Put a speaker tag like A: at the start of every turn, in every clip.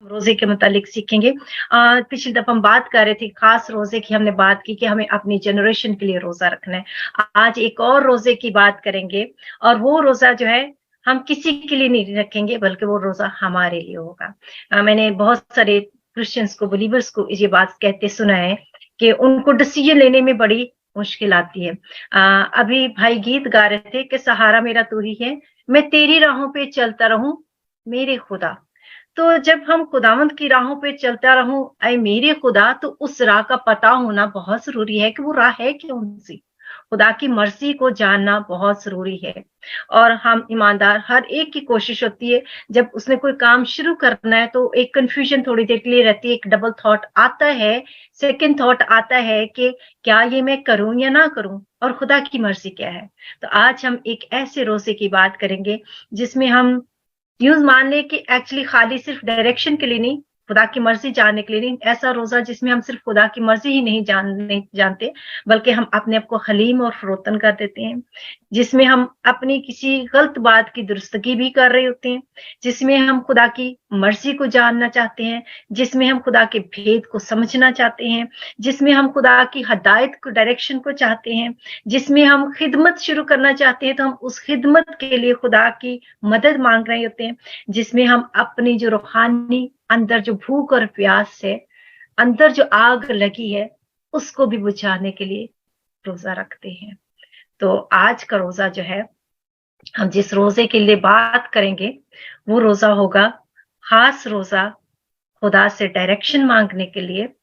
A: रोजे के मुतालिक सीखेंगे। पिछली दफा हम बात कर रहे थे खास रोजे की, हमने बात की कि हमें अपनी जनरेशन के लिए रोजा रखना है। आज एक और रोजे की बात करेंगे, और वो रोजा जो है हम किसी के लिए नहीं रखेंगे, बल्कि वो रोजा हमारे लिए होगा। मैंने बहुत सारे क्रिश्चियंस को, बिलीवर्स को ये बात कहते सुना है कि उनको डिसीजन लेने में बड़ी मुश्किल आती है। अभी भाई गीत गा रहे थे कि सहारा मेरा तू ही है, मैं तेरी राहों पे चलता रहूं मेरे खुदा। तो जब हम खुदावंद की राहों पे चलता रहूं ऐ मेरे खुदा, तो उस राह का पता होना बहुत जरूरी है कि वो राह है कौन सी। खुदा की मर्जी को जानना बहुत जरूरी है। और हम ईमानदार, हर एक की कोशिश होती है जब उसने कोई काम शुरू करना है तो एक कंफ्यूजन थोड़ी देर के लिए रहती है, एक डबल थॉट आता है, सेकंड थॉट आता है कि क्या ये मैं करूं या ना करूं, और खुदा की मर्जी क्या है। तो आज हम एक ऐसे रोजे की बात करेंगे जिसमें हम यूज मान ले कि एक्चुअली खाली सिर्फ डायरेक्शन के लिए नहीं, खुदा की मर्जी जानने के लिए नहीं, ऐसा रोजा जिसमें हम सिर्फ खुदा की मर्जी ही नहीं जानते, बल्कि हम अपने आप को हलीम और फरोतन कर देते हैं, जिसमें हम अपनी किसी गलत बात की दुरुस्तगी भी कर रहे होते हैं, जिसमें हम खुदा की मर्जी को जानना चाहते हैं, जिसमें हम खुदा के भेद को समझना चाहते हैं, जिसमें हम खुदा की हदायत को, डायरेक्शन को चाहते हैं, जिसमें हम खिदमत शुरू करना चाहते हैं तो हम उस खिदमत के लिए खुदा की मदद मांग रहे होते हैं, जिसमें हम अपनी जो रूहानी अंदर जो भूख और प्यास है, अंदर जो आग लगी है, उसको भी बुझाने के लिए रोजा रखते हैं। तो आज का रोजा जो है, हम जिस रोजे के लिए बात करेंगे वो रोजा होगा खास रोजा, खुदा से डायरेक्शन मांगने के लिए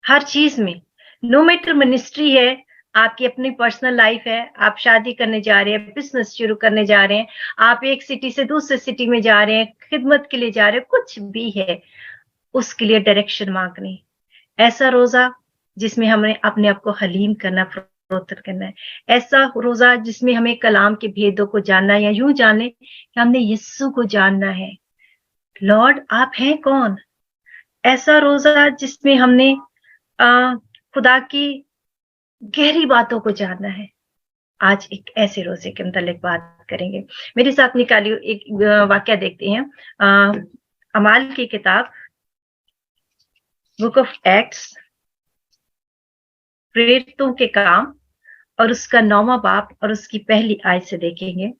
A: हर चीज में। नो मैटर मिनिस्ट्री है, आपकी अपनी पर्सनल लाइफ है, आप शादी करने जा रहे हैं, बिजनेस शुरू करने जा रहे हैं, आप एक सिटी से दूसरे सिटी में जा रहे हैं, खिदमत के लिए जा रहे हैं, कुछ भी है, उसके लिए डायरेक्शन मांगनी। ऐसा रोजा जिसमें हमें अपने आप को हलीम करना, फरोख्त करना है। ऐसा रोजा जिसमें हमें कलाम के भेदों को जानना, या यूं जाने कि हमने यीशु को जानना है, लॉर्ड आप हैं कौन। ऐसा रोजा जिसमें हमने खुदा की गहरी बातों को जानना है। आज एक ऐसे रोजे के मुतालिक बात करेंगे। मेरे साथ निकालियो एक वाक्य देखते हैं, अमाल की किताब, बुक ऑफ एक्ट्स, प्रेरितों के काम, और उसका 9वां बाब और उसकी पहली आयत से देखेंगे।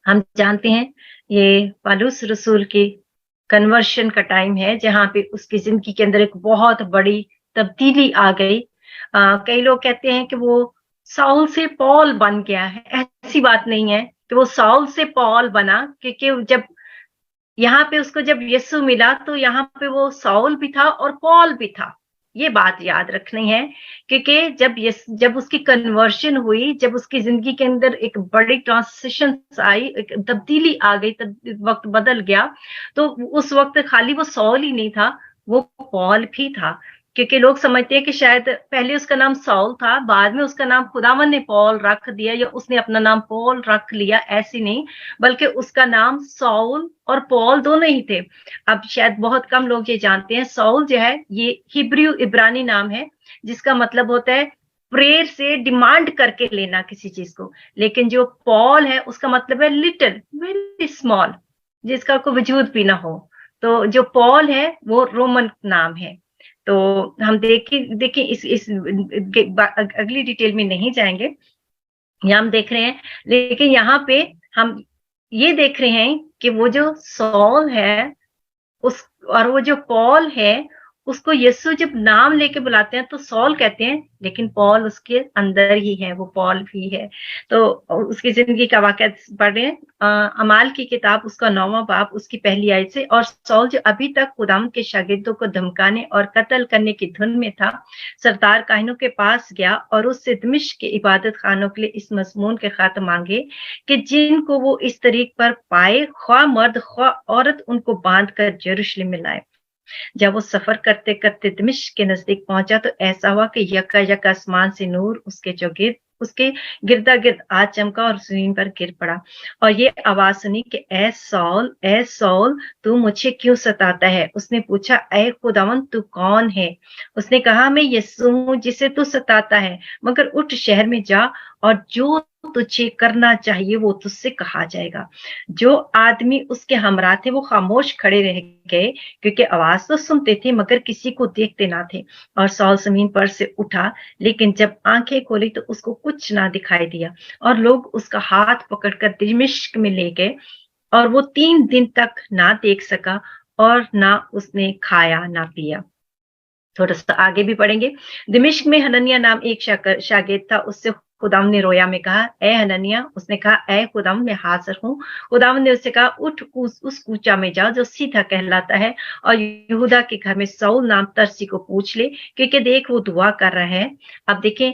A: हम जानते हैं ये पौलुस रसूल की कन्वर्शन का टाइम है, जहां पे उसकी जिंदगी के अंदर एक बहुत बड़ी तब्दीली आ गई। कई लोग कहते हैं कि वो साउल से पॉल बन गया है। ऐसी बात नहीं है कि वो साउल से पॉल बना, क्योंकि जब यहाँ पे उसको जब यीशु मिला तो यहाँ पे वो साउल भी था और पॉल भी था। ये बात याद रखनी है, क्योंकि जब उसकी कन्वर्शन हुई, जब उसकी जिंदगी के अंदर एक बड़ी ट्रांसिशन आई, एक तब्दीली आ गई, वक्त बदल गया, तो उस वक्त खाली वो साउल ही नहीं था, वो पॉल भी था। क्योंकि लोग समझते हैं कि शायद पहले उसका नाम साउल था, बाद में उसका नाम खुदावन ने पॉल रख दिया, या उसने अपना नाम पॉल रख लिया, ऐसी नहीं, बल्कि उसका नाम साउल और पॉल दोनों ही थे। अब शायद बहुत कम लोग ये जानते हैं, साउल जो है ये हिब्रू इब्रानी नाम है, जिसका मतलब होता है प्रेयर से डिमांड करके लेना किसी चीज को। लेकिन जो पॉल है उसका मतलब है लिटिल, वेरी स्मॉल, जिसका कोई वजूद भी ना हो। तो जो पॉल है वो रोमन नाम है। तो हम देखिए इस अगली डिटेल में नहीं जाएंगे, यहाँ हम देख रहे हैं, लेकिन यहाँ पे हम ये देख रहे हैं कि वो जो सॉल है उस, और वो जो पॉल है, उसको यीशु जब नाम लेके बुलाते हैं तो सॉल कहते हैं, लेकिन पॉल उसके अंदर ही है, वो पॉल भी है। तो उसकी जिंदगी का वाकया पढ़े, अमाल की किताब, उसका 9वां बाब, उसकी पहली आयत से। और सॉल जो अभी तक खुदाम के शागिर्दों को धमकाने और कत्ल करने की धुन में था, सरदार काहिनों के पास गया और उससे दमिश्क के इबादत खानों के लिए इस मजमून के खत मांगे कि जिनको वो इस तरीक पर पाए, ख्वाह मर्द ख्वाह औरत, उनको बांध कर यरूशलेम में लाए। जब वो सफर करते करते दमिश्क के नजदीक पहुंचा तो ऐसा हुआ कि यका आसमान से नूर उसके गिरदा गिर्द आ चमका और जमीन पर गिर पड़ा। और ये आवाज सुनी कि ए सौल तू मुझे क्यों सताता है। उसने पूछा, ए खुदावन तू कौन है। उसने कहा, मैं यीशु हूं जिसे तू सताता है, मगर उठ शहर में जा और जो तुझे करना चाहिए वो तुझसे कहा जाएगा। जो आदमी उसके हमरा थे वो खामोश खड़े रह गए, क्योंकि आवाज तो सुनते थे मगर किसी को देखते ना थे। और सौल जमीन पर से उठा, लेकिन जब आंखें खोली तो उसको कुछ ना दिखाई दिया। और लोग उसका हाथ पकड़कर दमिश्क में ले गए, और वो 3 दिन तक ना देख सका, और ना उसने खाया ना पिया। थोड़ा सा आगे भी पढ़ेंगे। दमिश्क में हनन्याह नाम एक शागिर्द था। उससे खुदाम ने रोया में कहा, ए हनन्याह। उसने कहा, ए खुदाम, मैं हाजिर हूँ। खुदाम ने उससे कहा, उठ उस कूचा में जा जो सीधा कहलाता है, और यहूदा के घर में साउल नाम तरसी को पूछ ले, क्योंकि देख वो दुआ कर रहा है। अब देखें,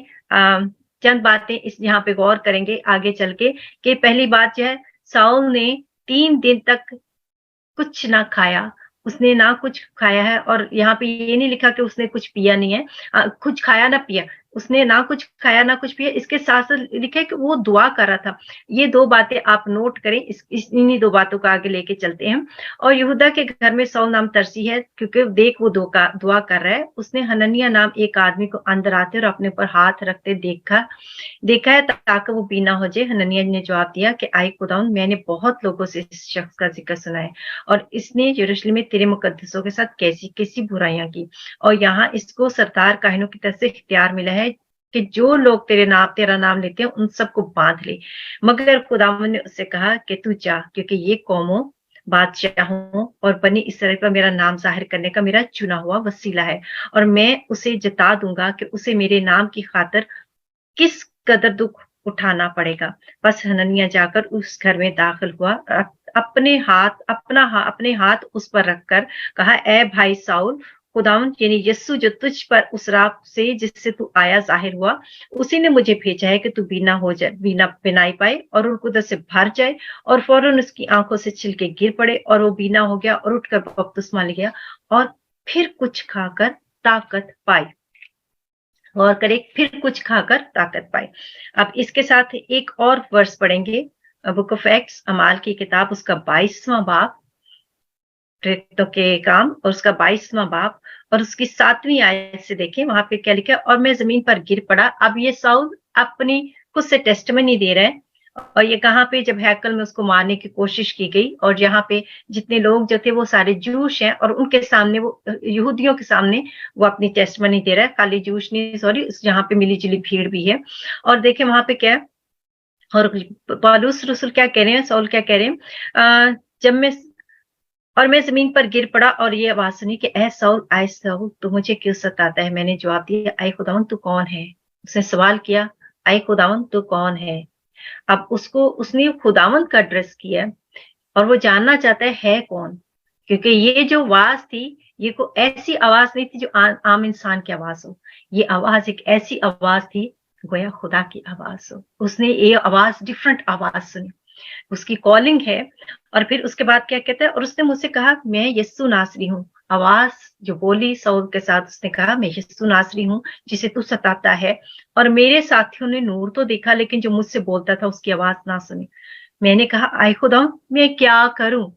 A: चंद बातें इस यहाँ पे गौर करेंगे आगे चल के, कि पहली बात जो है, साउल ने 3 दिन तक कुछ ना खाया, उसने ना कुछ खाया है। और यहाँ पे ये नहीं लिखा कि उसने कुछ पिया नहीं है, कुछ खाया ना पिया, उसने ना कुछ खाया ना कुछ पिया। इसके साथ साथ लिखा है कि वो दुआ कर रहा था। ये 2 बातें आप नोट करें, इन्हीं 2 बातों को आगे लेके चलते हैं। और यहूदा के घर में सौल नाम तरसी है, क्योंकि देख वो दुआ कर रहा है। उसने हनन्याह नाम एक आदमी को अंदर आते और अपने ऊपर हाथ रखते देखा है ताकि वो बीना हो जाए। हनन्याह ने जवाब दिया कि आए खुदावंद, मैंने बहुत लोगों से इस शख्स का जिक्र सुना है, और इसने यरूशलेम में तेरे मुकद्दसों के साथ कैसी कैसी बुराइयां की, और यहाँ इसको सरदार काहिनों की तरफ से इख्तियार मिला है कि जो लोग तेरा नाम लेते हैं उन सबको बांध ले। मगर खुदावंद ने उससे कहा कि तू जा, क्योंकि ये कौमों, बादशाहों और बनी इसराइल पर मेरा नाम जाहिर करने का मेरा चुना हुआ वसीला है, और मैं उसे जता दूंगा कि उसे मेरे नाम की खातिर किस कदर दुख उठाना पड़ेगा। बस हनन्याह जाकर उस घर में दाखिल हुआ, अपने हाथ उस पर रखकर कहा, ए भाई साउल, खुदावंद यानी यीशु जो तुझ पर उस राह से जिससे तू आया जाहिर हुआ, उसी ने मुझे भेजा है कि तू बीना हो जाए, बिनाई पाए और उनको कुदरत से भर जाए। और फौरन उसकी आंखों से छिलके गिर पड़े, और वो बीना हो गया और उठकर बपतिस्मा ले गया, और फिर कुछ खाकर ताकत पाई। और करे, फिर कुछ खाकर ताकत पाए। अब इसके साथ एक और वर्स पढ़ेंगे, बुक ऑफ एक्ट्स, अमाल की किताब, उसका 22वां बाब, प्रेरितों के काम, और उसका 22वां बाब और उसकी 7वीं आयत से देखें। वहां पे क्या लिखा है, और मैं जमीन पर गिर पड़ा। अब ये साउल अपनी खुद से टेस्टमनी दे रहा है, और ये कहाँ पे, जब हैकल में उसको मारने की कोशिश की गई, और यहाँ पे जितने लोग जो थे वो सारे जूश हैं, और उनके सामने, वो यहूदियों के सामने वो अपनी टेस्टमनी दे रहा है। खाली जूश नहीं, सॉरी, यहाँ पे मिली जुली भीड़ भी है। और देखें वहां पे क्या है, और पौलुस रसूल क्या कह रहे हैं, साउल क्या कह रहे हैं, और मैं जमीन पर गिर पड़ा और ये आवाज सुनी कि ऐ साउल, आए साउल, तू मुझे क्यों सताता है। मैंने जवाब दिया, आए खुदावंद तू कौन है। उसने सवाल किया, आए खुदावंद तू कौन है। अब उसने खुदावंद का एड्रेस किया, और वो जानना चाहता है कौन, क्योंकि ये जो आवाज थी, ये कोई ऐसी आवाज नहीं थी जो आम इंसान की आवाज हो। ये आवाज एक ऐसी आवाज थी, गोया खुदा की आवाज हो। उसने ये आवाज, डिफरेंट आवाज सुनी, उसकी कॉलिंग है। और फिर उसके बाद क्या कहता है, और उसने मुझसे कहा, मैं यस्सु नासरी हूँ। आवाज जो बोली साउल के साथ, उसने कहा, मैं यस्सु नासरी हूँ जिसे तू सताता है। और मेरे साथियों ने नूर तो देखा, लेकिन जो मुझसे बोलता था उसकी आवाज ना सुनी। मैंने कहा, आए खुदा, मैं क्या करूं।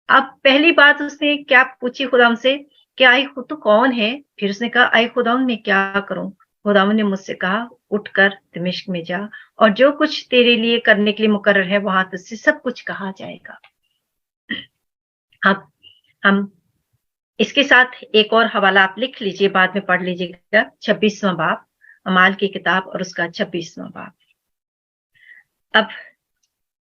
A: अब पहली बात उसने क्या पूछी खुदा से, कि आए खुद तो कौन है। फिर उसने कहा, आए खुदा, मैं क्या करूं। खुदावन ने मुझसे कहा, उठकर दमिश्क में जा, और जो कुछ तेरे लिए करने के लिए मुकर्रर है वहां तुझसे सब कुछ कहा जाएगा। अब हम इसके साथ एक और हवाला आप लिख लीजिए, बाद में पढ़ लीजिएगा, 26वां बाब, अमाल की किताब और उसका 26वां बाब। अब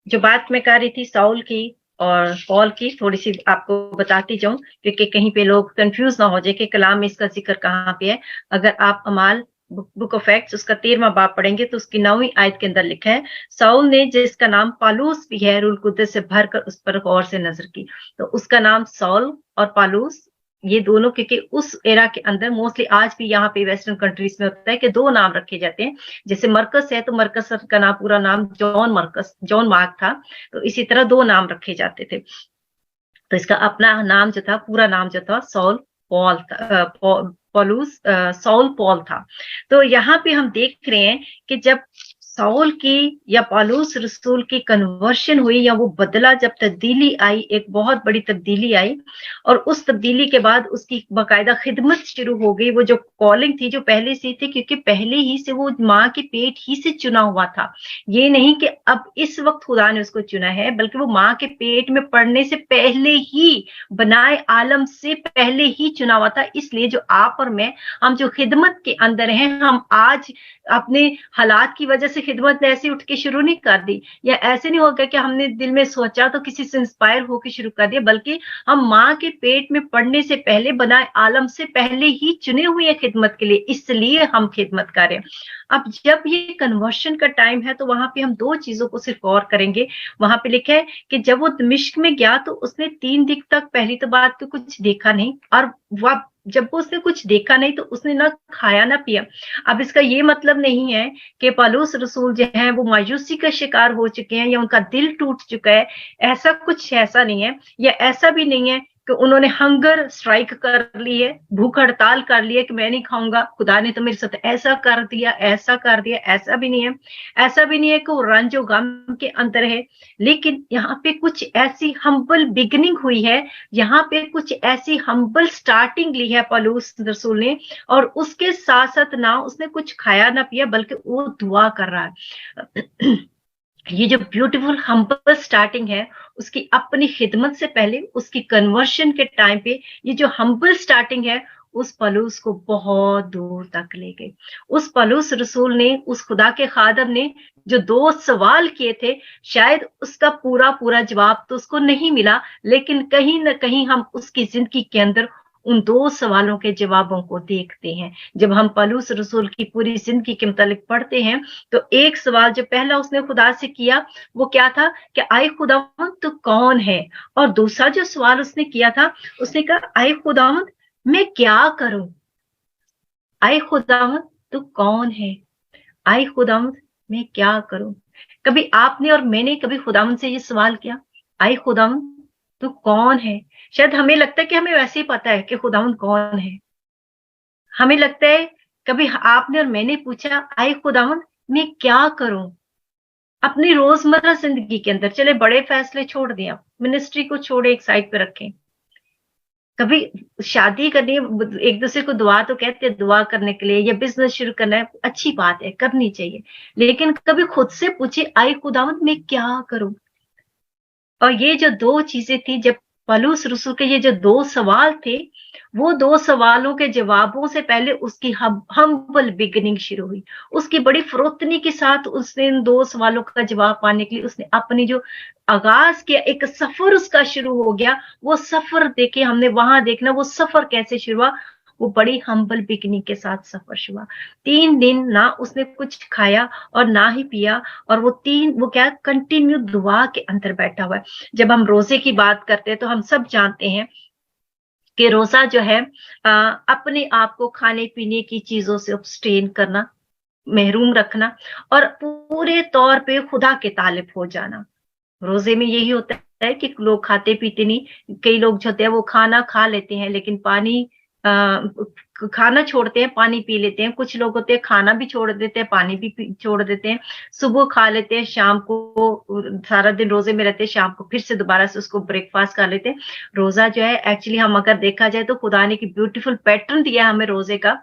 A: जो बात मैं कर रही थी साउल की और पॉल की, थोड़ी सी आपको बताती जाऊं, क्योंकि कहीं पे लोग कंफ्यूज ना हो जाए कि कलाम में इसका जिक्र कहाँ पे है। अगर आप अमाल बुक ऑफ एक्ट्स उसका 13वां बाब पढ़ेंगे तो उसकी 9वीं आयत के अंदर लिखा है, साउल ने, जिसका नाम पालूस भी है, रूल कुद्दस से भरकर उस पर गौर से नजर की। तो उसका नाम साउल और पालूस, ये दोनों, क्योंकि उस एरा के अंदर मोस्टली आज भी यहाँ पे वेस्टर्न कंट्रीज में होता है कि 2 नाम रखे जाते हैं। जैसे मरकस है तो मरकस का नाम, पूरा नाम जॉन मार्क था, तो इसी तरह 2 नाम रखे जाते थे। तो इसका अपना नाम जो था, पूरा नाम जो था, सॉल पॉल था, सॉल पॉल था। तो यहाँ पे हम देख रहे हैं कि जब साउल की या पौलुस रसूल की कन्वर्शन हुई या वो बदला, जब तब्दीली आई, एक बहुत बड़ी तब्दीली आई, और उस तब्दीली के बाद उसकी बाकायदा खिदमत शुरू हो गई। वो जो कॉलिंग थी जो पहले से थी, क्योंकि पहले ही से वो माँ के पेट ही से चुना हुआ था। ये नहीं कि अब इस वक्त खुदा ने उसको चुना है, बल्कि वो माँ के पेट में पड़ने से पहले ही, बनाए आलम से पहले ही चुना हुआ था। इसलिए जो आप और मैं, हम जो खिदमत के अंदर हैं, हम आज अपने हालात की वजह से खिदमत ऐसे उठ के शुरू नहीं कर दी, या ऐसे नहीं हो गया कि हमने दिल में सोचा तो किसी से इंस्पायर होकर शुरू कर दिया, बल्कि हम माँ के पेट में पड़ने से पहले, बनाए आलम से पहले ही चुने हुए हैं खिदमत के लिए, इसलिए हम खिदमत करें। अब जब ये कन्वर्शन का टाइम है, तो वहां पे हम दो चीजों को सिर्फ गौर करेंगे। वहां पे लिखा है कि जब वो दमिश्क में गया तो उसने 3 दिन तक, पहली तो बात तो कुछ देखा नहीं, और वह जब वो उसने कुछ देखा नहीं तो उसने ना खाया ना पिया। अब इसका ये मतलब नहीं है कि पौलुस रसूल जो है वो मायूसी का शिकार हो चुके हैं या उनका दिल टूट चुका है, ऐसा कुछ ऐसा नहीं है। या ऐसा भी नहीं है कि उन्होंने हंगर स्ट्राइक कर ली है, भूख हड़ताल कर ली है कि मैं नहीं खाऊंगा, खुदा ने तो मेरे साथ ऐसा कर दिया, ऐसा कर दिया, ऐसा भी नहीं है। ऐसा भी नहीं है कि वो रंज और गम के अंदर है, लेकिन यहाँ पे कुछ ऐसी हम्बल बिगनिंग हुई है, यहाँ पे कुछ ऐसी हम्बल स्टार्टिंग ली है पौलुस रसूल ने, और उसके साथ साथ ना उसने कुछ खाया ना पिया, बल्कि वो दुआ कर रहा है। ये जो ब्यूटीफुल हम्बल स्टार्टिंग है, उसकी अपनी खिदमत से पहले, उसकी कन्वर्शन के टाइम पे, ये जो हम्बल स्टार्टिंग है, उस पौलुस को बहुत दूर तक ले गई। उस पौलुस रसूल ने, उस खुदा के खादम ने जो 2 सवाल किए थे, शायद उसका पूरा पूरा जवाब तो उसको नहीं मिला, लेकिन कहीं ना कहीं हम उसकी जिंदगी के अंदर उन 2 सवालों के जवाबों को देखते हैं। जब हम पौलुस रसूल की पूरी जिंदगी के मुतालिक पढ़ते हैं, तो एक सवाल जो पहला उसने खुदा से किया, वो क्या था कि आए खुदावंद तू कौन है? और दूसरा जो सवाल उसने किया था, उसने कहा आए खुदावंद मैं क्या करूं? आए खुदावंद तू कौन है? आए खुदावंद मैं क्या करूं? कभी आपने और मैंने कभी खुदावंद से ये सवाल किया, आए खुदावंद तू कौन है? शायद हमें लगता है कि हमें वैसे ही पता है कि खुदावंद कौन है। हमें लगता है कभी आपने और मैंने पूछा, आए खुदावंद मैं क्या करूं? अपनी रोजमर्रा जिंदगी के अंदर, चले बड़े फैसले छोड़ दें, आप मिनिस्ट्री को छोड़े, एक साइड पे रखें, कभी शादी करनी है, एक दूसरे को दुआ तो कहते हैं दुआ करने के लिए, या बिजनेस शुरू करना है, अच्छी बात है, करनी चाहिए, लेकिन कभी खुद से पूछे, आए खुदावंद मैं क्या करूं? और ये जो 2 चीजें थी, जब पौलुस रसूल के ये जो 2 सवाल थे, वो 2 सवालों के जवाबों से पहले उसकी हम्बल बिगनिंग शुरू हुई। उसकी बड़ी फरोतनी के साथ उसने इन 2 सवालों का जवाब पाने के लिए उसने अपनी जो आगाज किया, एक सफर उसका शुरू हो गया। वो सफर देखे हमने, वहां देखना वो सफर कैसे शुरू हुआ, वो बड़ी हम्बल बिगनिंग के साथ सफर शुरू हुआ। 3 दिन ना उसने कुछ खाया और ना ही पिया, और वो क्या कंटिन्यू दुआ के अंदर बैठा हुआ है। जब हम रोजे की बात करते हैं, तो हम सब जानते हैं कि रोजा जो है अपने आप को खाने पीने की चीजों से अब्सटेन करना, महरूम रखना, और पूरे तौर पे खुदा के तालिब हो जाना। रोजे में यही होता है कि लोग खाते पीते नहीं, कई लोग जो होते हैं वो खाना खा लेते हैं लेकिन पानी खाना छोड़ते हैं, पानी पी लेते हैं। कुछ लोग होते हैं खाना भी छोड़ देते हैं, पानी भी छोड़ देते हैं, सुबह खा लेते हैं, शाम को सारा दिन रोजे में रहते हैं, शाम को फिर से दोबारा से उसको ब्रेकफास्ट कर लेते हैं। रोजा जो है एक्चुअली, हम अगर देखा जाए तो खुदा ने की ब्यूटीफुल पैटर्न दिया है हमें रोजे का,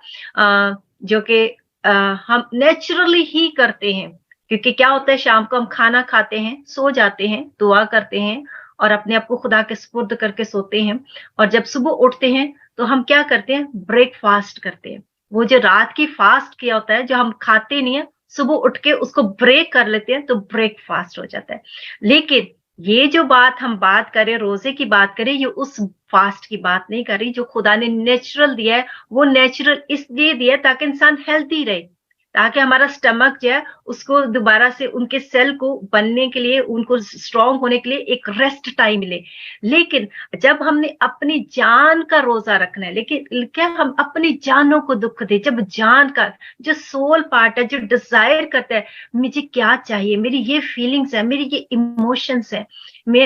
A: जो कि हम नेचुरली ही करते हैं। क्योंकि क्या होता है, शाम को हम खाना खाते हैं, सो जाते हैं, दुआ करते हैं और अपने आप को खुदा के सुपुर्द करके सोते हैं, और जब सुबह उठते हैं तो हम क्या करते हैं, ब्रेकफास्ट करते हैं। वो जो रात की फास्ट किया होता है, जो हम खाते नहीं है, सुबह उठ के उसको ब्रेक कर लेते हैं, तो ब्रेकफास्ट हो जाता है। लेकिन ये जो बात हम बात करें, रोजे की बात करें, ये उस फास्ट की बात नहीं कर रही जो खुदा ने नेचुरल दिया है। वो नेचुरल इसलिए दिया है ताकि इंसान हेल्थी रहे, ताकि हमारा स्टमक जो है उसको दोबारा से उनके सेल को बनने के लिए, उनको स्ट्रांग होने के लिए एक रेस्ट टाइम मिले। लेकिन जब हमने अपनी जान का रोजा रखना है, लेकिन क्या हम अपनी जानों को दुख दे, जब जान का जो सोल पार्ट है, जो डिजायर करता है मुझे क्या चाहिए, मेरी ये फीलिंग्स है, मेरी ये इमोशंस है,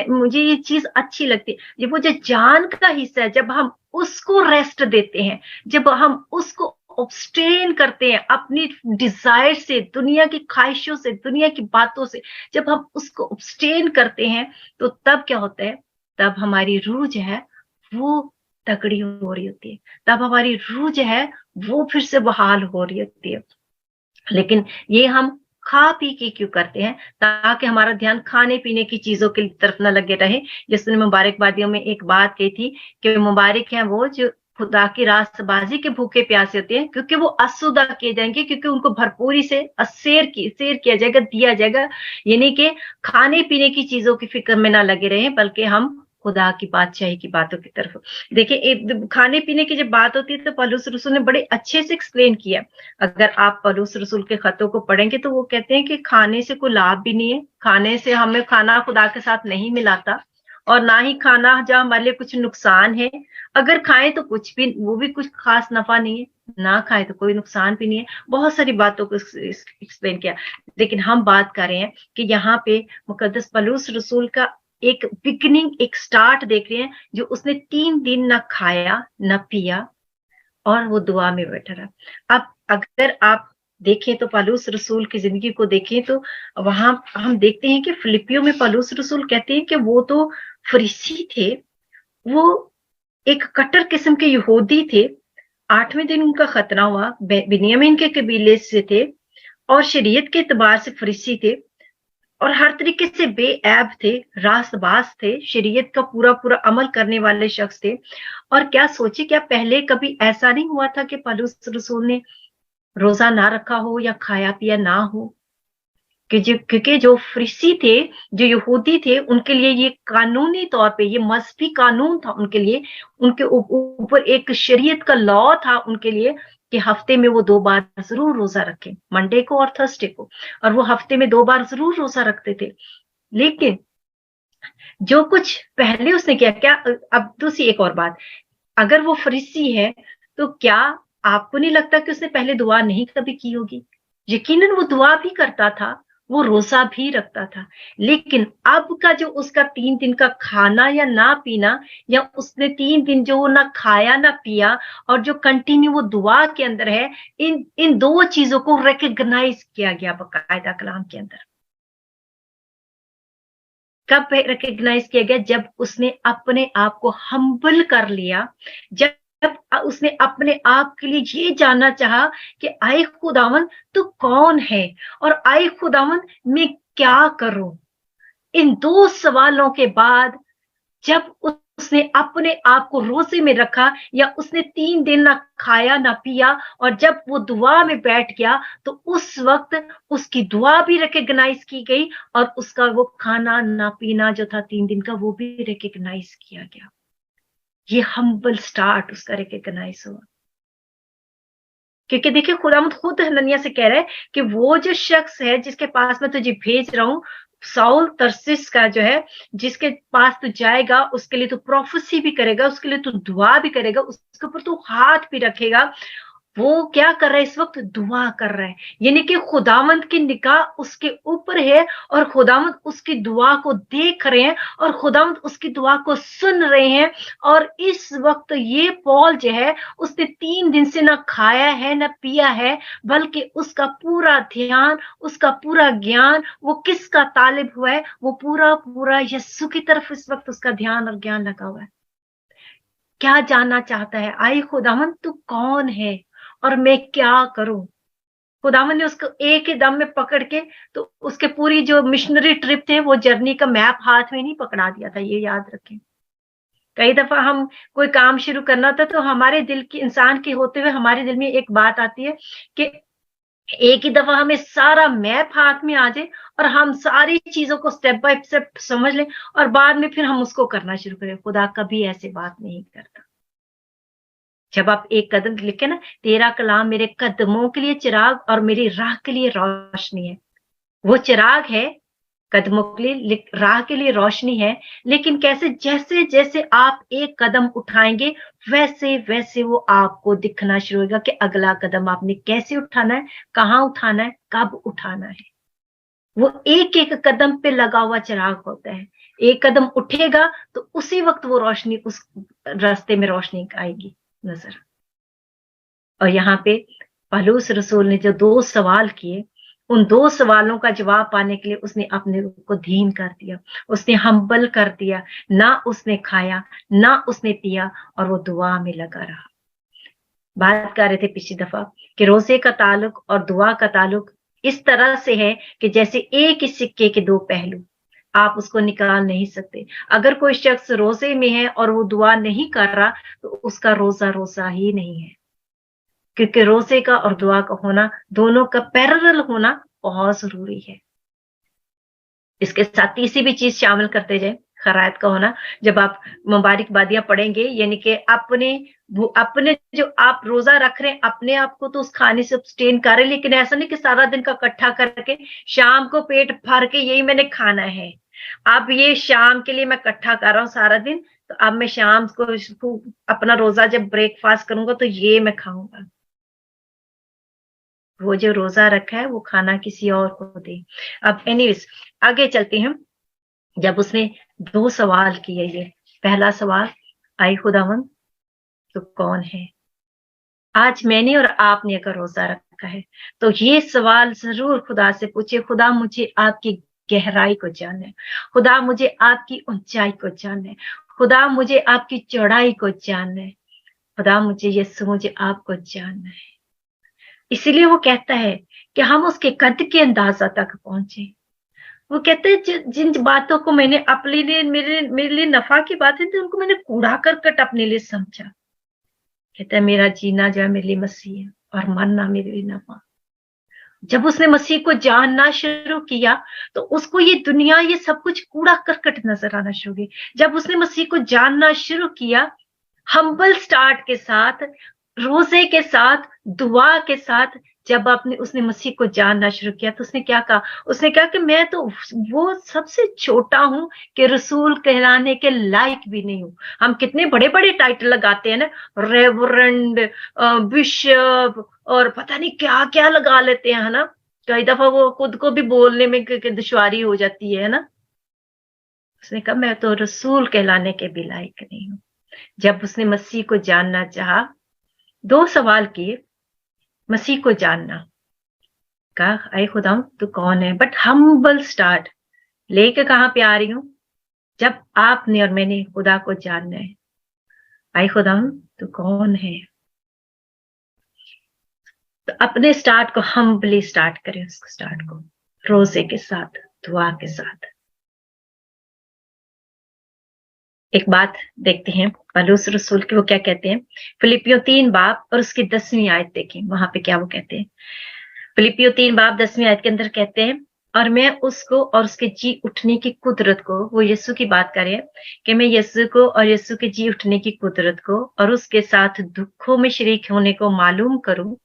A: मुझे ये चीज अच्छी लगती है, ये वो जो जान का हिस्सा है, जब हम उसको रेस्ट देते हैं, जब हम उसको ऑब्स्टेन करते हैं अपनी डिजायर से, दुनिया की ख्वाहिशों से, दुनिया की बातों से, जब हम उसको ऑब्स्टेन करते हैं तो तब क्या होता है, तब हमारी रूह जो है वो तगड़ी हो रही होती है, तब हमारी रूह जो है वो फिर से बहाल हो रही होती है। लेकिन ये हम खा पी के क्यों करते हैं, ताकि हमारा ध्यान खाने पीने की चीजों की तरफ न लगे रहे। जिसने मुबारकबादियों में एक बात कही थी कि मुबारक हैं वो जो खुदा की रास्तबाजी के भूखे प्यासे होते हैं, क्योंकि वो असुदा किए जाएंगे, क्योंकि उनको भरपूरी से शेर किया जाएगा, दिया जाएगा। यानी कि खाने पीने की चीजों की फिक्र में ना लगे रहे, बल्कि हम खुदा की बादशाही की बातों की तरफ। देखिए खाने पीने की जब बात होती है तो पौलुस रसूल ने बड़े अच्छे से एक्सप्लेन किया। अगर आप पौलुस रसूल के खतों को पढ़ेंगे तो वो कहते हैं कि खाने से कोई लाभ भी नहीं है, खाने से हमें खाना खुदा के साथ नहीं मिलाता, और ना ही खाना जहाँ हमारे लिए कुछ नुकसान है। अगर खाएं तो कुछ भी, वो भी कुछ खास नफा नहीं है, ना खाए तो कोई नुकसान भी नहीं है। बहुत सारी बातों को एक्सप्लेन किया, लेकिन हम बात कर रहे हैं कि यहाँ पे मुकद्दस पौलुस रसूल का एक बिगनिंग, एक स्टार्ट देख रहे हैं, जो उसने 3 दिन ना खाया न पिया और वो दुआ में बैठा रहा। अब अगर आप देखें तो पौलुस रसूल की जिंदगी को देखें तो वहां हम देखते हैं कि फिलिपियों में पौलुस रसूल कहते हैं कि वो तो फरीसी थे, वो एक कट्टर किस्म के यहूदी थे। 8वें दिन उनका खतना हुआ, बिन्यामीन के कबीले से थे और शरीयत के एतबार से फरीसी थे और हर तरीके से बेऐब थे, रास्तबाज थे, शरीयत का पूरा पूरा अमल करने वाले शख्स थे। और क्या सोचे, क्या पहले कभी ऐसा नहीं हुआ था कि पौलुस रसूल ने रोजा ना रखा हो या खाया पिया ना हो? क्योंकि जो फरीसी थे, जो यहूदी थे, उनके लिए ये कानूनी तौर पे ये मजहबी कानून था उनके लिए, उनके ऊपर एक शरीयत का लॉ था उनके लिए कि हफ्ते में वो 2 बार जरूर रोजा रखें, मंडे को और थर्सडे को, और वो हफ्ते में 2 बार जरूर रोजा रखते थे। लेकिन जो कुछ पहले उसने किया, क्या अब दूसरी एक और बात, अगर वो फरीसी है तो क्या आपको नहीं लगता कि उसने पहले दुआ नहीं कभी की होगी? यकीनन वो दुआ भी करता था, वो रोजा भी रखता था, लेकिन अब का जो उसका 3 दिन का खाना या ना पीना, या उसने 3 दिन जो वो ना खाया ना पिया और जो कंटिन्यू वो दुआ के अंदर है, इन 2 चीजों को रिकॉग्नाइज किया गया बकायदा कलाम के अंदर। कब रिकॉग्नाइज किया गया? जब उसने अपने आप को हम्बल कर लिया, जब उसने अपने आप के लिए ये जानना चाहा कि आए खुदावन तू कौन है और आए खुदावन मैं क्या करूं। इन 2 सवालों के बाद जब उसने अपने आप को रोजे में रखा, या उसने 3 दिन ना खाया ना पिया, और जब वो दुआ में बैठ गया तो उस वक्त उसकी दुआ भी रिकॉग्नाइज की गई और उसका वो खाना ना पीना जो था 3 दिन का वो भी रिकॉग्नाइज किया गया। ये हम्बल स्टार्ट उसका रिकॉग्नाइज हुआ, क्योंकि देखिए खुदावंद खुद हनन्याह से कह रहा है कि वो जो शख्स है जिसके पास मैं तुझे भेज रहा हूं, साउल तरसिस का जो है, जिसके पास तू जाएगा उसके लिए तू प्रोफेसी भी करेगा, उसके लिए तू दुआ भी करेगा, उसके ऊपर तू हाथ भी रखेगा। वो क्या कर रहा है इस वक्त? दुआ कर रहा है, यानी कि खुदावंद की निगाह उसके ऊपर है और खुदावंद उसकी दुआ को देख रहे हैं और खुदावंद उसकी दुआ को सुन रहे हैं। और इस वक्त ये पौल जो है उसने 3 दिन से ना खाया है ना पिया है, बल्कि उसका पूरा ध्यान, उसका पूरा ज्ञान वो किसका तालिब हुआ है? वो पूरा पूरा यीशु की तरफ इस वक्त उसका ध्यान और ज्ञान लगा हुआ है। क्या जानना चाहता है? आई खुदावंद तू कौन है और मैं क्या करूं? खुदावंद ने उसको एक ही दम में पकड़ के, तो उसके पूरी जो मिशनरी ट्रिप थे वो जर्नी का मैप हाथ में नहीं पकड़ा दिया था, ये याद रखें। कई दफा हम कोई काम शुरू करना था तो हमारे दिल की, इंसान के होते हुए हमारे दिल में एक बात आती है कि एक ही दफा हमें सारा मैप हाथ में आ जाए और हम सारी चीजों को स्टेप बाय स्टेप समझ लें और बाद में फिर हम उसको करना शुरू करें। खुदा कभी ऐसी बात नहीं करता। जब आप एक कदम लिखे ना, तेरा कलाम मेरे कदमों के लिए चिराग और मेरी राह के लिए रोशनी है। वो चिराग है, कदमों के लिए, राह के लिए रोशनी है। लेकिन कैसे? जैसे जैसे आप एक कदम उठाएंगे वैसे वैसे वो आपको दिखना शुरू होगा कि अगला कदम आपने कैसे उठाना है, कहाँ उठाना है, कब उठाना है। वो एक एक कदम पे लगा हुआ चिराग होता है। एक कदम उठेगा तो उसी वक्त वो रोशनी, उस रास्ते में रोशनी आएगी नजर। और यहाँ पे पौलुस रसूल ने जो 2 सवाल किए, उन 2 सवालों का जवाब पाने के लिए उसने अपने रूप को धीन कर दिया, उसने हम्बल कर दिया, ना उसने खाया ना उसने पिया, और वो दुआ में लगा रहा। बात कर रहे थे पिछली दफा कि रोजे का ताल्लुक और दुआ का ताल्लुक इस तरह से है कि जैसे एक ही सिक्के के 2 पहलू, आप उसको निकाल नहीं सकते। अगर कोई शख्स रोजे में है और वो दुआ नहीं कर रहा, तो उसका रोजा रोजा ही नहीं है, क्योंकि रोजे का और दुआ का होना, दोनों का पैरेलल होना बहुत जरूरी है। इसके साथ तीसरी भी चीज शामिल करते जाए, खैरात का होना। जब आप मुबारकबादियां पढ़ेंगे, यानी कि अपने जो आप रोजा रख रहे हैं, अपने आप को तो उस खाने से अब्सटेन कर रहे हैं, लेकिन ऐसा नहीं कि सारा दिन का इकट्ठा करके शाम को पेट भर के यही मैंने खाना है। अब ये शाम के लिए मैं इकट्ठा कर रहा हूँ सारा दिन, तो अब मैं शाम को अपना रोजा जब ब्रेकफास्ट करूंगा तो ये मैं खाऊंगा। वो जो रोजा रखा है वो खाना किसी और को दे। अब एनीवेज आगे चलते हैं। जब उसने 2 सवाल किए, ये पहला सवाल, आई खुदावंद तो कौन है। आज मैंने और आपने अगर रोजा रखा है तो ये सवाल जरूर खुदा से पूछे, खुदा मुझे आपकी गहराई को जानना है, खुदा मुझे आपकी ऊंचाई को जानना है, खुदा मुझे आपकी चौड़ाई को जानना है, खुदा मुझे यीशु मुझे आपको जानना है। इसीलिए वो कहता है कि हम उसके कद के अंदाजा तक पहुंचे। वो कहते हैं जिन बातों को मैंने अपने लिए मेरे लिए नफा की बातें थी, उनको मैंने कूड़ा करकट अपने लिए समझा। कहता है मेरा जीना जो है मेरे लिए मसीह है और मरना मेरे लिए नफा। जब उसने मसीह को जानना शुरू किया तो उसको ये दुनिया, ये सब कुछ कूड़ा करकट नजर आना शुरू हुई। जब उसने मसीह को जानना शुरू किया, हम्बल स्टार्ट के साथ, रोजे के साथ, दुआ के साथ, जब उसने मसीह को जानना शुरू किया तो उसने क्या कहा? उसने कहा कि मैं तो वो सबसे छोटा हूं कि रसूल कहलाने के लायक भी नहीं हूं। हम कितने बड़े बड़े टाइटल लगाते हैं ना, रेवरेंड, बिशप और पता नहीं क्या क्या लगा लेते हैं, है ना। कई दफा वो खुद को भी बोलने में दुश्वारी हो जाती है ना। उसने कहा मैं तो रसूल कहलाने के भी लायक नहीं हूं। जब उसने मसीह को जानना चाहा, 2 सवाल किए, मसीह को जानना, कहा आई खुदा तू कौन है, बट हम्बल स्टार्ट लेके कहां पे आ रही हूं? जब आपने और मैंने खुदा को जानना है, आई खुदा तू कौन है, तो अपने स्टार्ट को हम्बली स्टार्ट करें, उसको स्टार्ट को रोजे के साथ, दुआ के साथ। एक बात देखते हैं पौलुस रसूल के, वो क्या कहते हैं। फिलिपियों 3 बाब और उसकी 10वीं आयत देखें, वहां पे क्या वो कहते हैं। फिलिपियों 3 बाब 10वीं आयत के अंदर कहते हैं, और मैं उसको और उसके जी उठने की कुदरत को, वो यीशु की बात कर रहे हैं कि मैं यीशु को और यीशु के जी उठने की कुदरत को और उसके साथ दुखों में शरीक होने को मालूम करूं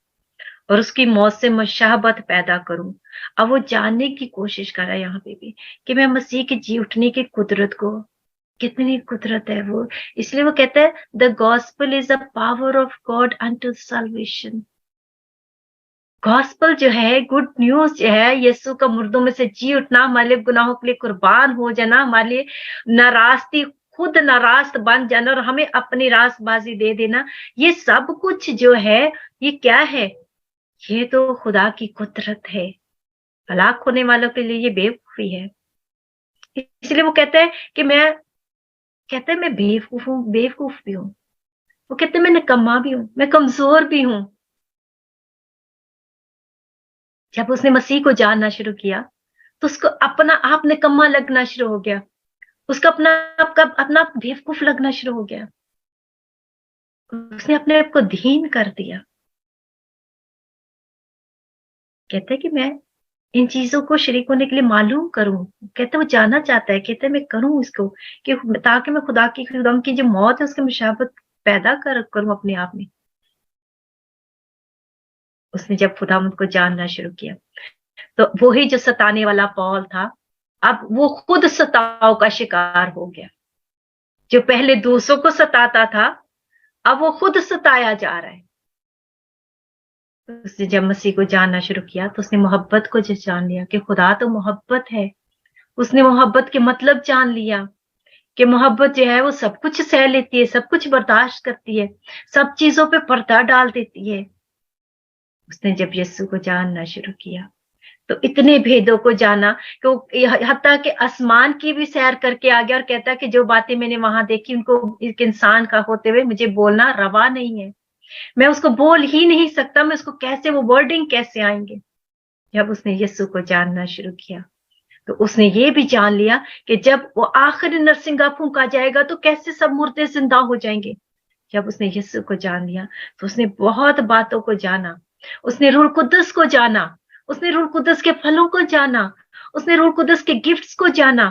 A: और उसकी मौत से मशाहबत पैदा करूं। अब वो जानने की कोशिश कर रहा है यहाँ पे भी कि मैं मसीह के जी उठने की कुदरत को, कितनी कुदरत है वो। इसलिए वो कहता है the gospel is the power of God unto salvation. Gospel जो है, गुड न्यूज जो है, यीशु का मुर्दों में से जी उठना, हमारे लिए गुनाहों के लिए कुर्बान हो जाना, हमारे लिए नाराजती, खुद नाराज बन जाना और हमें अपनी रास्तबाजी दे देना, ये सब कुछ जो है ये क्या है? ये तो खुदा की कुदरत है। हलाक होने वालों के लिए ये बेवकूफी है। इसलिए वो कहता है कि मैं बेवकूफ हूं, बेवकूफ भी हूं। वो कहते हैं मैं निकम्मा भी हूं, मैं कमजोर भी हूं। जब उसने मसीह को जानना शुरू किया तो उसको अपना आप निकम्मा लगना शुरू हो गया, उसका अपना बेवकूफ लगना शुरू हो गया। उसने अपने आप को दीन कर दिया। कहते हैं कि मैं इन चीजों को शरीक होने के लिए मालूम करूं। कहते वो जानना चाहता है, कहते मैं करूं इसको कि ताकि मैं खुदा की जो मौत है उसकी मुशाबत पैदा करूं अपने आप में। उसने जब खुदा को जानना शुरू किया तो वही जो सताने वाला पौल था, अब वो खुद सताव का शिकार हो गया। जो पहले दूसरों को सताता था, अब वो खुद सताया जा रहा है। उसने जब मसीह को जानना शुरू किया तो उसने मोहब्बत को जो जान लिया कि खुदा तो मोहब्बत है। उसने मोहब्बत के मतलब जान लिया कि मोहब्बत जो है वो सब कुछ सह लेती है, सब कुछ बर्दाश्त करती है, सब चीजों पे पर्दा डाल देती है। उसने जब यीशु को जानना शुरू किया तो इतने भेदों को जाना कि हत्ता के आसमान की भी सैर करके आ गया और कहता कि जो बातें मैंने वहां देखी उनको एक इंसान का होते हुए मुझे बोलना रवा नहीं है, मैं उसको बोल ही नहीं सकता, मैं उसको कैसे, वो वर्डिंग कैसे आएंगे। जब उसने यीशु को जानना शुरू किया तो उसने ये भी जान लिया कि जब वो आखिरी नरसिंगा फूंका जाएगा तो कैसे सब मुर्दे जिंदा हो जाएंगे। जब उसने यीशु को जान लिया तो उसने बहुत बातों को जाना, उसने रूह कुदस को जाना, उसने रूह कुदस के फलों को जाना, उसने रूह कुदस के गिफ्ट्स को जाना।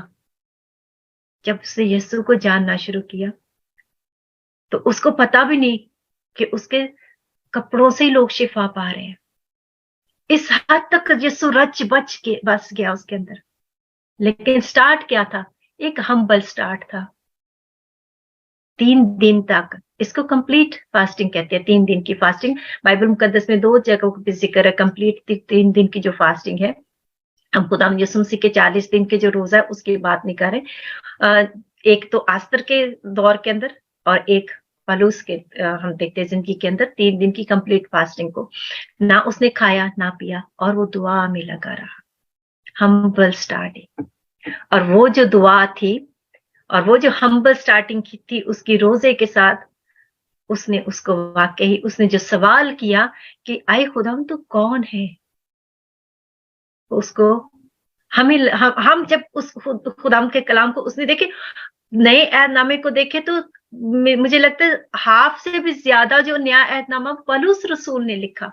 A: जब उसने यीशु को जानना शुरू किया तो उसको पता भी नहीं कि उसके कपड़ों से ही लोग शिफा पा रहे हैं। इस हद तक यीशु रच बच के बस गया उसके अंदर। लेकिन स्टार्ट क्या था? एक हम्बल स्टार्ट था। 3 दिन तक, इसको कंप्लीट फास्टिंग कहते हैं। 3 दिन की फास्टिंग बाइबल मुकद्दस में 2 जगहों पे जिक्र है। कंप्लीट 3 दिन की जो फास्टिंग है, हम खुदा यीशु मसीह के 40 दिन के जो रोजा है उसकी बात नहीं कर रहे। एक तो आस्तर के दौर के अंदर और एक पलूस के हम देखते हैं जिंदगी के अंदर 3 दिन की कंप्लीट फास्टिंग को। ना उसने खाया ना पिया और वो दुआ में लगा रहा। हम्बल स्टार्टिंग, और वो जो दुआ थी और वो जो हम्बल स्टार्टिंग की थी उसकी रोजे के साथ, उसने उसको वाकई उसने जो सवाल किया कि आए खुदाम तू कौन है, उसको हम जब उस खुदाम के कलाम को उसने देखे, नए ऐहदनामे को देखे तो मुझे लगता है हाफ से भी ज्यादा जो नया ऐहदनामा पौलुस रसूल ने लिखा।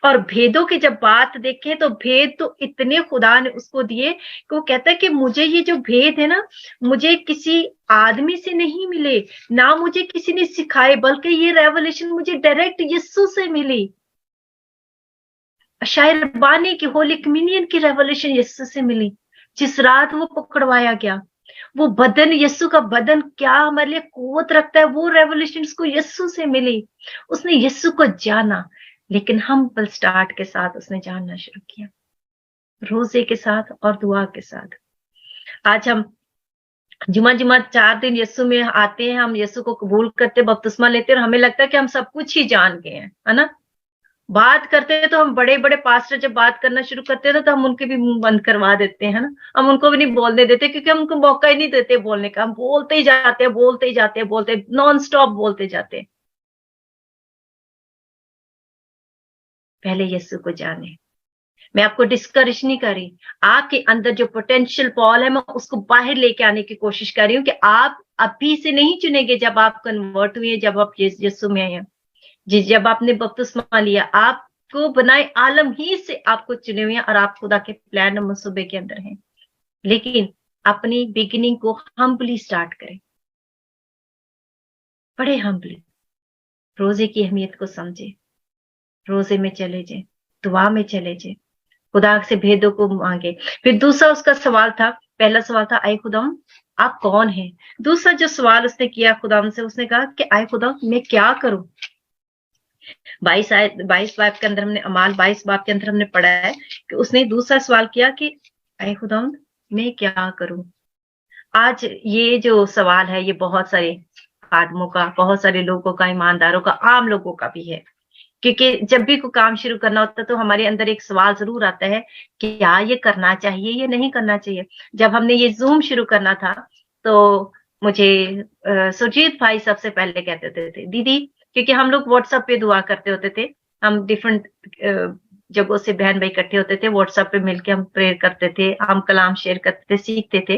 A: और भेदों की जब बात देखें तो भेद तो इतने खुदा ने उसको दिए कि वो कहता है कि मुझे ये जो भेद है ना, मुझे किसी आदमी से नहीं मिले, ना मुझे किसी ने सिखाए, बल्कि ये रेवलेशन मुझे डायरेक्ट यीशु से मिली। शायर बानी की होली कम्युनियन की रेवलेशन यीशु से मिली। जिस रात वो पकड़वाया गया, वो बदन, यीशु का बदन क्या हमारे लिए कुव्वत रखता है, वो रेवलेशन उसको यीशु से मिली। उसने यीशु को जाना, लेकिन हम्बल स्टार्ट के साथ उसने जानना शुरू किया, रोजे के साथ और दुआ के साथ। आज हम जुमा 4 दिन यीशु में आते हैं, हम यीशु को कबूल करते, बपतिस्मा लेते और हमें लगता है कि हम सब कुछ ही जान गए हैं, है ना। बात करते हैं तो हम बड़े बड़े पास्टर जब बात करना शुरू करते हैं तो हम उनके भी मुंह बंद करवा देते हैं, ना। हम उनको भी नहीं बोलने देते क्योंकि हम उनको मौका ही नहीं देते बोलने का। हम बोलते ही जाते हैं, बोलते ही जाते हैं, बोलते नॉन स्टॉप बोलते जाते हैं। पहले यीशु को जाने। मैं आपको डिस्करेज नहीं कर रही, आपके अंदर जो पोटेंशियल पॉल है मैं उसको बाहर लेके आने की कोशिश कर रही हूँ कि आप अभी से नहीं चुनेंगे जब आप कन्वर्ट हुए, जब आप यीशु में आए, जब आपने बपतिस्मा लिया, आपको बनाए आलम ही से आपको चुने हुए हैं और आप खुदा के प्लान और मंसूबे के अंदर हैं। लेकिन अपनी बिगिनिंग को हम्बली स्टार्ट करें, बड़े हम्बली। रोजे की अहमियत को समझे, रोजे में चले जाए, दुआ में चले जाए, खुदा से भेदों को मांगे। फिर दूसरा उसका सवाल था, पहला सवाल था आए खुदा आप कौन हैं। दूसरा जो सवाल उसने किया खुदा से, उसने कहा कि आए खुदा मैं क्या करूं। 22 बाब के अंदर हमने, अमाल 22 बाब के अंदर हमने पढ़ा है कि उसने दूसरा सवाल किया कि आए खुदा मैं क्या करूं। आज ये जो सवाल है ये बहुत सारे आदमों का, बहुत सारे लोगों का, ईमानदारों का, आम लोगों का भी है। क्योंकि जब भी कोई काम शुरू करना होता है तो हमारे अंदर एक सवाल जरूर आता है कि क्या ये करना चाहिए, ये नहीं करना चाहिए। जब हमने ये जूम शुरू करना था तो मुझे सुरजीत भाई सबसे पहले कहते थे दीदी, क्योंकि हम लोग व्हाट्सएप पे दुआ करते होते थे, हम डिफरेंट जगहों से बहन भाई इकट्ठे होते थे, व्हाट्सएप पे मिलके हम प्रेयर करते थे, हम कलाम शेयर करते थे, सीखते थे।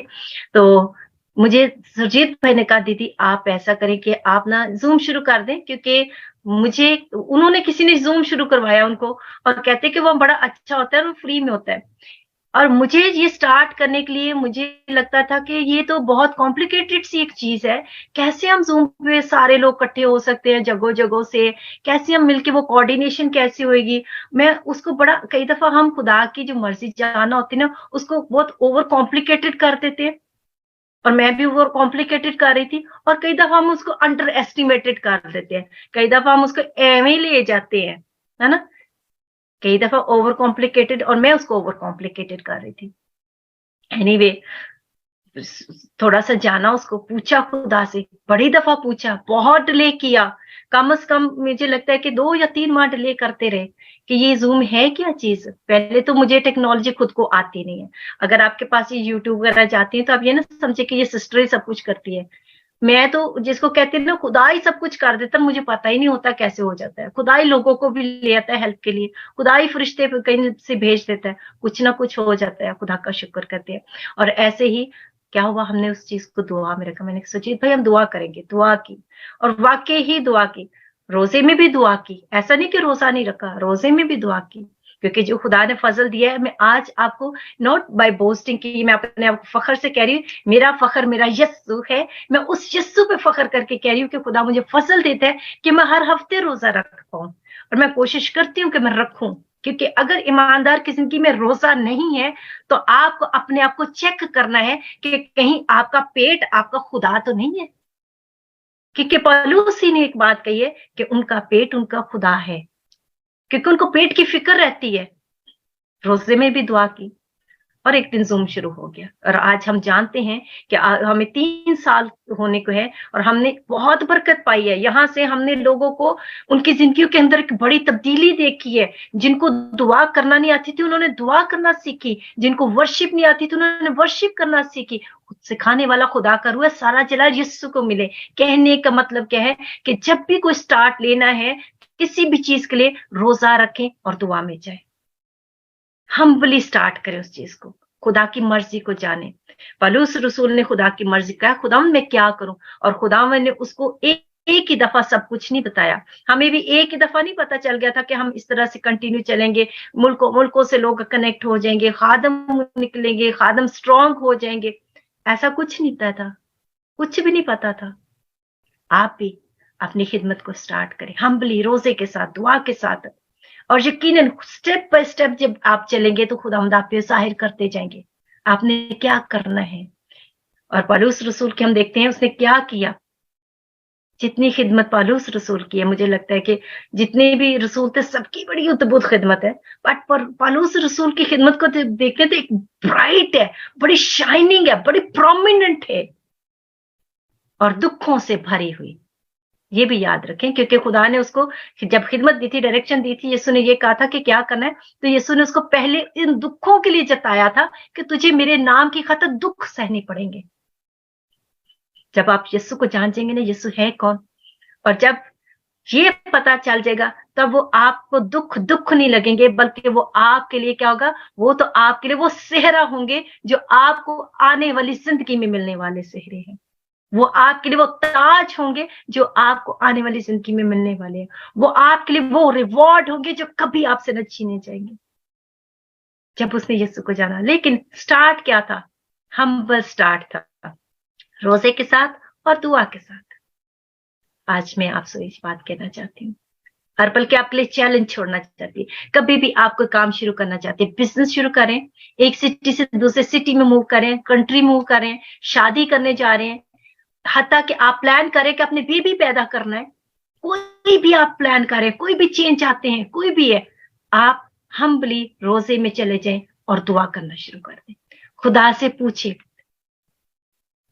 A: तो मुझे सुरजीत भाई ने कहा दीदी आप ऐसा करें कि आप ना जूम शुरू कर दें, क्योंकि मुझे उन्होंने, किसी ने जूम शुरू करवाया उनको और कहते कि वो बड़ा अच्छा होता है और फ्री में होता है। और मुझे ये स्टार्ट करने के लिए मुझे लगता था कि ये तो बहुत कॉम्प्लिकेटेड सी एक चीज है, कैसे हम जूम पे सारे लोग इकट्ठे हो सकते हैं जगह जगह से, कैसे हम मिलके, वो कोऑर्डिनेशन कैसे होगी। मैं उसको बड़ा, कई दफा हम खुदा की जो मर्जी जानना होती है ना उसको बहुत ओवर कॉम्प्लिकेटेड कर देते हैं, और मैं भी ओवर कॉम्प्लिकेटेड कर रही थी। और कई दफा हम उसको अंडर एस्टिमेटेड कर देते हैं, कई दफा हम उसको एवं ही ले जाते हैं, है ना। कई दफा ओवर कॉम्प्लिकेटेड, और मैं उसको ओवर कॉम्प्लिकेटेड कर रही थी। एनीवे, थोड़ा सा जाना, उसको पूछा खुदा से, बड़ी दफा पूछा, बहुत डिले किया, कम से कम मुझे लगता है कि 2 या 3 माह डिले करते रहे कि ये ज़ूम है क्या चीज़? पहले तो मुझे टेक्नोलॉजी खुद को आती नहीं है। अगर आपके पास ये यूट्यूब वगैरह जाती है तो आप ये ना समझे कि ये सिस्टर ही सब कुछ करती है। मैं तो जिसको कहते हैं ना खुदा ही सब कुछ कर देता, मुझे पता ही नहीं होता कैसे हो जाता है। खुदा ही लोगों को भी ले आता है हेल्प के लिए, खुदा ही फरिश्ते कहीं से भेज देता है, कुछ ना कुछ हो जाता है, खुदा का शुक्र करते हैं। और ऐसे ही क्या हुआ, हमने उस चीज को दुआ में रखा, मैंने सोची भाई हम दुआ करेंगे, दुआ की और वाकई ही दुआ की, रोजे में भी दुआ की, ऐसा नहीं कि रोजा नहीं रखा, रोजे में भी दुआ की, क्योंकि जो खुदा ने फजल दिया है, मैं आज आपको नॉट बाय बोस्टिंग की, मैं अपने आप फखर से कह रही हूँ, मेरा फखर मेरा यस्सु है, मैं उस यस्सु पे फखर करके कह रही हूँ कि खुदा मुझे फजल देता है कि मैं हर हफ्ते रोजा रख पाऊं, और मैं कोशिश करती हूँ कि मैं रखूं, क्योंकि अगर ईमानदार की जिंदगी में रोजा नहीं है तो आपको अपने आप को चेक करना है कि कहीं आपका पेट आपका खुदा तो नहीं है, क्योंकि पौलुसी ने एक बात कही है कि उनका पेट उनका खुदा है, क्योंकि उनको पेट की फिक्र रहती है। रोजे में भी दुआ की और एक दिन ज़ूम शुरू हो गया, और आज हम जानते हैं कि हमें 3 साल होने को है और हमने बहुत बरकत पाई है। यहाँ से हमने लोगों को उनकी जिंदगियों के अंदर एक बड़ी तब्दीली देखी है। जिनको दुआ करना नहीं आती थी उन्होंने दुआ करना सीखी, जिनको वर्शिप नहीं आती थी उन्होंने वर्शिप करना सीखी। खुद सिखाने वाला खुदा का रूह है, सारा जला यीशु को मिले। कहने का मतलब क्या है कि जब भी कोई स्टार्ट लेना है किसी भी चीज के लिए, रोजा रखें और दुआ में जाए, हम्बली स्टार्ट करें उस चीज को, खुदा की मर्जी को जाने। पौलुस रसूल ने खुदा की मर्जी कहा, खुदा मैं क्या करूं, और खुदा ने उसको एक ही दफा सब कुछ नहीं बताया। हमें भी एक ही दफा नहीं पता चल गया था कि हम इस तरह से कंटिन्यू चलेंगे, मुल्कों से लोग कनेक्ट हो जाएंगे, खादम निकलेंगे, खादम स्ट्रांग हो जाएंगे, ऐसा कुछ नहीं पता था, कुछ भी नहीं पता था। आप भी अपनी खिदमत को स्टार्ट करें हम्बली, रोजे के साथ, दुआ के साथ, और यकीनन स्टेप बाय स्टेप जब आप चलेंगे तो खुदावंद आप पे ज़ाहिर करते जाएंगे आपने क्या करना है। और पौलुस रसूल के हम देखते हैं उसने क्या किया, जितनी खिदमत पौलुस रसूल की है, मुझे लगता है कि जितने भी रसूल थे सबकी बड़ी अद्भुत खिदमत है, बट पौलुस रसूल की खिदमत को देखते तो एक ब्राइट है, बड़ी शाइनिंग है, बड़ी प्रोमिनेंट है और दुखों से भरी हुई। ये भी याद रखें, क्योंकि खुदा ने उसको जब खिदमत दी थी, डायरेक्शन दी थी, यीशु ने ये कहा था कि क्या करना है, तो यीशु ने उसको पहले इन दुखों के लिए जताया था कि तुझे मेरे नाम की खातिर दुख सहने पड़ेंगे। जब आप यीशु को जानेंगे ना यीशु है कौन, और जब ये पता चल जाएगा तब वो आपको दुख नहीं लगेंगे, बल्कि वो आपके लिए क्या होगा, वो तो आपके लिए वो सेहरा होंगे जो आपको आने वाली जिंदगी में मिलने वाले सेहरे हैं। वो आपके लिए वो ताज होंगे जो आपको आने वाली जिंदगी में मिलने वाले हैं। वो आपके लिए वो रिवॉर्ड होंगे जो कभी आपसे न छीने जाएंगे। जब उसने यीशु को जाना, लेकिन स्टार्ट क्या था, हम्बल स्टार्ट था, रोजे के साथ और दुआ के साथ। आज मैं आपसे इस बात कहना चाहती हूँ, और बल्कि आपके लिए चैलेंज छोड़ना चाहती है। कभी भी आप कोई काम शुरू करना चाहते हैं, बिजनेस शुरू करें, एक सिटी से दूसरे सिटी में मूव करें, कंट्री मूव करें, शादी करने जा रहे हैं, हत्ता कि आप प्लान करें कि अपने बेबी पैदा करना है, कोई भी आप प्लान करें, कोई भी चेंज चाहते हैं, कोई भी है, आप हम्बली रोजे में चले जाएं और दुआ करना शुरू कर दें। खुदा से पूछे,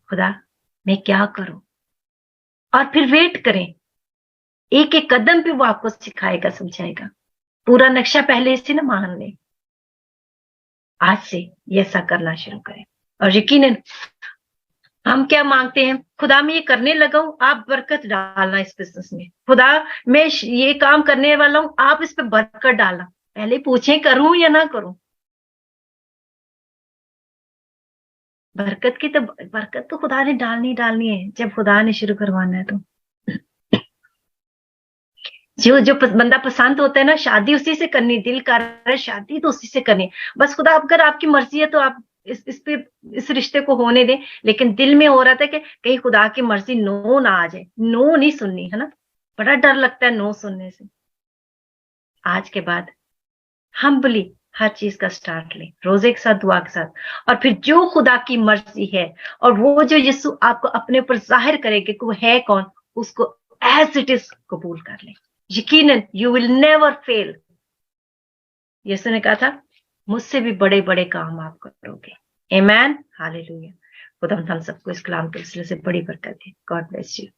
A: खुदा मैं क्या करूं, और फिर वेट करें। एक एक कदम पे वो आपको सिखाएगा, समझाएगा। पूरा नक्शा पहले से ना मान ले, आज से ये ऐसा करना शुरू करें। और यकीनन हम क्या मांगते हैं, खुदा मैं ये करने लगा हूं, आप बरकत डालना इस बिजनेस में, खुदा मैं ये काम करने वाला हूं, आप इस पे बरकत डालना। पहले पूछें करूं या ना करूं। बरकत तो खुदा ने डालनी है, जब खुदा ने शुरू करवाना है तो। जो बंदा पसंद होता है ना, शादी उसी से करनी, दिल कर रहा है शादी तो उसी से करनी। बस खुदा अगर आपकी मर्जी है तो आप इस रिश्ते को होने दें, लेकिन दिल में हो रहा था कि कहीं खुदा की मर्जी नो ना आ जाए, नो नहीं सुननी है ना, बड़ा डर लगता है नो सुनने से। आज के बाद हम्बली हर चीज का स्टार्ट ले, रोजे के साथ, दुआ के साथ, और फिर जो खुदा की मर्जी है और वो जो यीशु आपको अपने ऊपर जाहिर करेगा कि वो है कौन, उसको एज इट इज कबूल कर ले। यकीनन यू विल नेवर फेल। यीशु ने कहा था मुझसे भी बड़े बड़े काम आप करोगे। आमेन, हालेलुया। खुदा हम सबको इस कलाम के सिलसिले से बड़ी बरकत दे। God bless you.